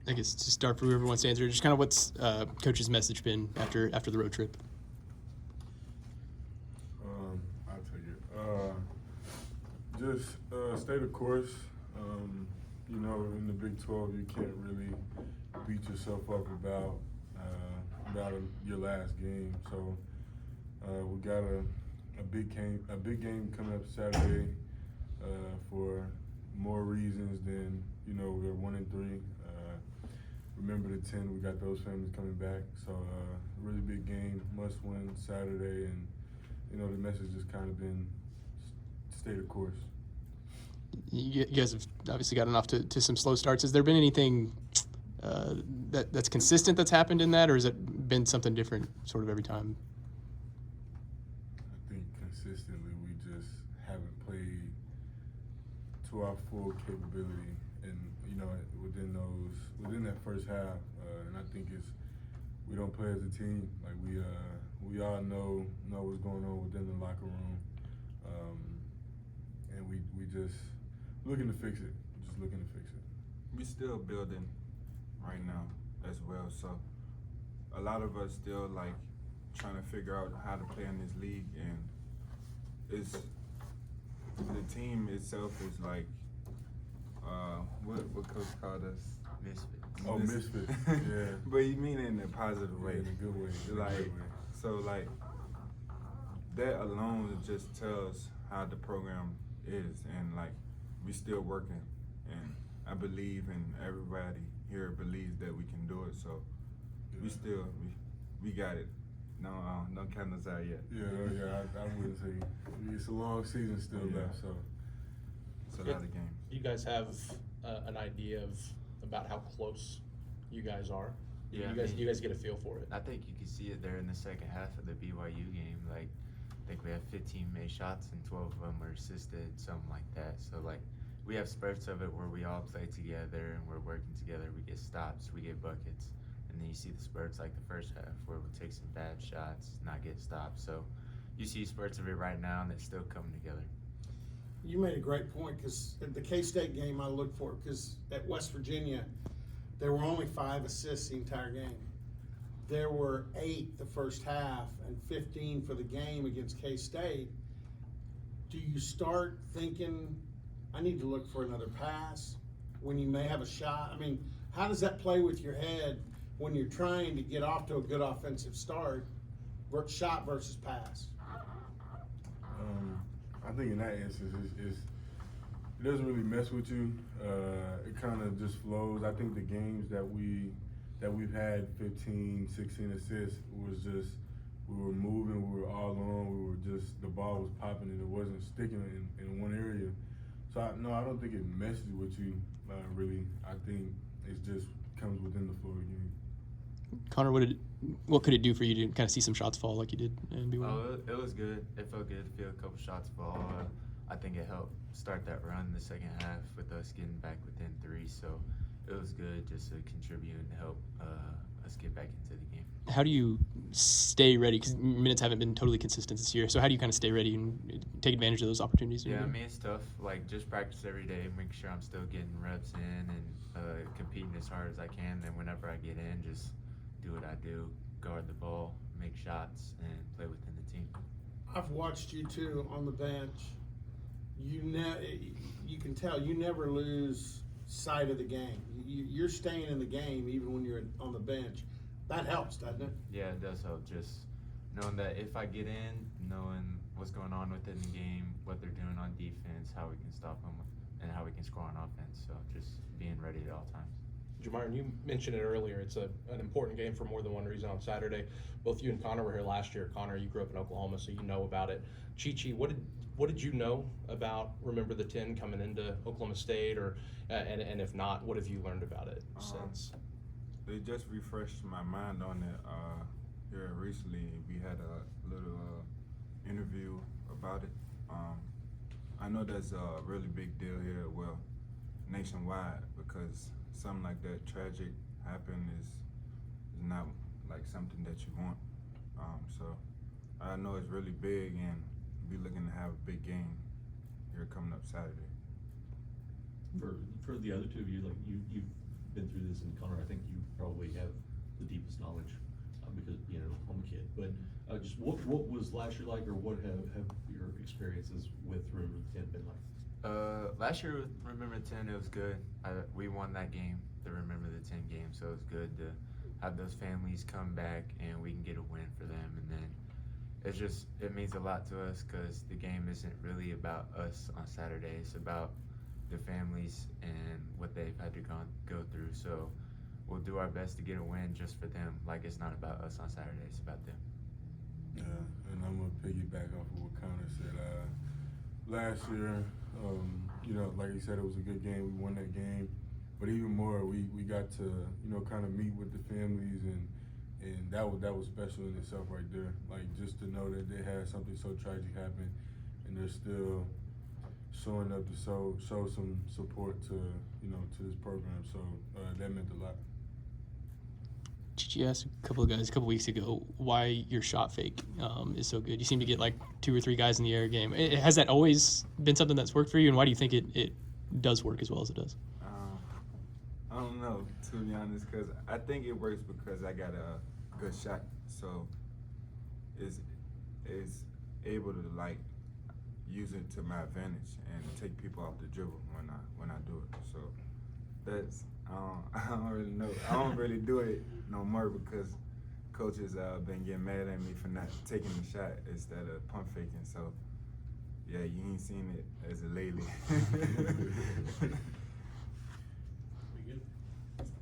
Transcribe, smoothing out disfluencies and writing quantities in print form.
I guess to start for whoever wants to answer, just kind of what's Coach's message been after the road trip? I'll tell you. Just stay the course. You know, in the Big 12, you can't really beat yourself up about your last game. So we got a big game coming up Saturday for more reasons than, you know, we're 1-3. Remember the 10, we got those families coming back. So really big game, must win Saturday, and you know the message has kind of been stay the course. You guys have obviously gotten off to some slow starts. Has there been anything that's consistent that's happened in that, or has it been something different sort of every time? I think consistently we just haven't played to our full capability, and you know within that first half, and I think we don't play as a team. Like we all know what's going on within the locker room, and we just looking to fix it. Just looking to fix it. We still building right now as well, so a lot of us still like trying to figure out how to play in this league, and it's the team itself is like what coach called us Misfits. Oh, misfits. Yeah. But you mean it in a positive way. In a good way. So like that alone just tells how the program is, and like we still working, and I believe, and everybody here believes that we can do it. So we got it. No, don't count us out yet. Yeah. I wouldn't say it's a long season still left. So it's a lot of games. You guys have an idea about how close you guys are? Yeah, you guys get a feel for it. I think you can see it there in the second half of the BYU game. Like, I think we have 15 made shots and 12 of them were assisted, something like that. So like, we have spurts of it where we all play together and we're working together. We get stops, we get buckets, and then you see the spurts like the first half where we'll take some bad shots, not get stops. So you see spurts of it right now, and it's still coming together. You made a great point, because at the K-State game I looked for it, because at West Virginia there were only 5 assists the entire game. There were 8 the first half and 15 for the game against K-State. Do you start thinking, I need to look for another pass when you may have a shot? I mean, how does that play with your head when you're trying to get off to a good offensive start, shot versus pass? I think in that instance, it doesn't really mess with you. It kind of just flows. I think the games that we've had 15, 16 assists was just we were moving, we were all on, the ball was popping and it wasn't sticking in one area. So I don't think it messes with you really. I think it just comes within the flow of the game. Connor, what could it do for you to kind of see some shots fall like you did in BYU? Oh, it was good. It felt good to feel a couple shots fall. I think it helped start that run in the second half with us getting back within 3. So it was good just to contribute and help us get back into the game. How do you stay ready? Because minutes haven't been totally consistent this year. So how do you kind of stay ready and take advantage of those opportunities? Yeah, I mean, it's tough. Like, just practice every day, make sure I'm still getting reps in and competing as hard as I can. Then whenever I get in, just do what I do, guard the ball, make shots, and play within the team. I've watched you two on the bench. You can tell you never lose sight of the game. You're staying in the game even when you're on the bench. That helps, doesn't it? Yeah, it does help. Just knowing that if I get in, knowing what's going on within the game, what they're doing on defense, how we can stop them, and how we can score on offense. So just being ready at all times. Jamyron, you mentioned it earlier. It's an important game for more than one reason on Saturday. Both you and Connor were here last year. Connor, you grew up in Oklahoma, so you know about it. Chi-Chi, what did you know about Remember the 10 coming into Oklahoma State, or and if not, what have you learned about it since? They just refreshed my mind on it. Here recently, we had a little interview about it. I know that's a really big deal here, well, nationwide, because something like that tragic happen is not like something that you want. So I know it's really big, and be looking to have a big game here coming up Saturday. For the other two of you, like you've been through this, and Connor, I Just what was last year like, or what have your experiences with Remember the 10 been like? Last year with Remember the 10, it was good. We won that game, the Remember the 10 game, so it was good to have those families come back and we can get a win for them. And then it means a lot to us because the game isn't really about us on Saturday. It's about the families and what they've had to go through. So we'll do our best to get a win just for them. Like, it's not about us on Saturday, it's about them. Yeah, and I'm gonna piggyback off of what Connor said. Last year, you know, like he said, it was a good game. We won that game, but even more, we got to, you know, kind of meet with the families, and that was special in itself right there. Like, just to know that they had something so tragic happen, and they're still showing up to show some support to, you know, to this program. So that meant a lot. Chichi asked a couple of guys a couple weeks ago why your shot fake is so good. You seem to get like 2 or 3 guys in the air a game. Has that always been something that's worked for you, and why do you think it does work as well as it does? I don't know, to be honest, because I think it works because I got a good shot, so it's able to like use it to my advantage and take people off the dribble when I do it. So that's I don't really know. I don't really do it no more because coaches been getting mad at me for not taking the shot instead of pump faking. So yeah, you ain't seen it as a lately.